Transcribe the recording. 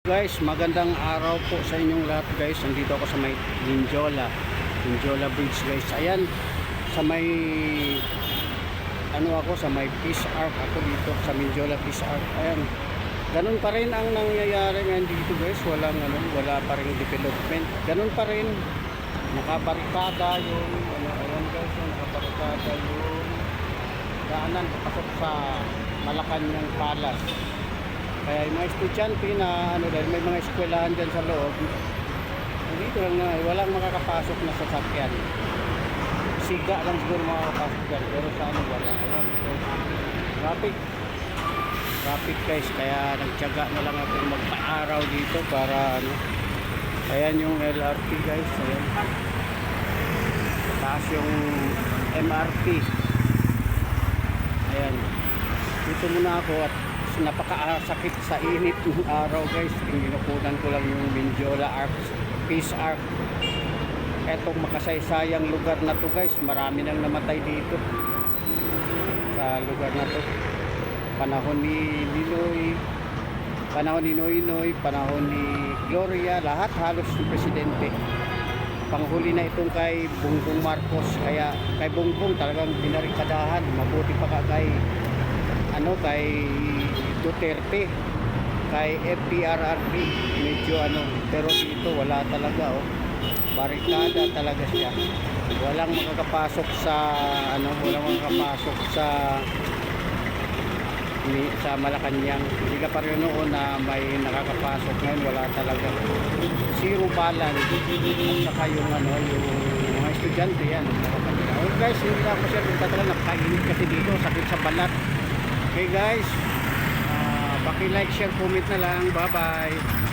Guys, magandang araw po sa inyong lahat guys. Nandito ako sa may Minjola Bridge guys. Ayan, sa may sa may Peace Arc ako dito sa Minjola Peace Arc. Ayan, ganun pa rin ang nangyayari ngayon dito guys. Wala pa rin development. Ganun pa rin, nakabarikada yung ayan guys, nakabarikada yung daanan papasok sa Malacanang Palace. Kaya yung mga estudyante na dahil may mga eskwelahan dyan sa loob, dito lang na walang makakapasok na sasakyan. Siga lang siguro makakapasok dyan, pero sa wala. Traffic guys, kaya nagtyaga na lang ako magpa-araw dito para ayan yung LRT guys, ayan. Taas yung MRT. Ayan, dito muna ako at napakasakit sa init ng araw guys. Ginukunan ko lang yung Minjola Peace Arc. Etong makasaysayang lugar na to guys, marami nang namatay dito sa lugar na to. Panahon ni Ninoy, panahon ni Gloria, lahat halos ng presidente. Panghuli na itong kay Bongbong Marcos, kaya kay Bongbong talagang binarikadahan. Mabuti pa kay Duterte, kay FDRRD medyo pero dito wala talaga barikada talaga siya. Walang makakapasok sa sa Malacanang. Hindi ka pa rin noon na may nakakapasok, ngayon wala talaga, zero balance. At saka yung mga estudyante yan guys, hindi na ako siya talaga, napakainit kasi dito, sakit sa balat. Okay guys, paki-like, share, comment na lang. Bye bye.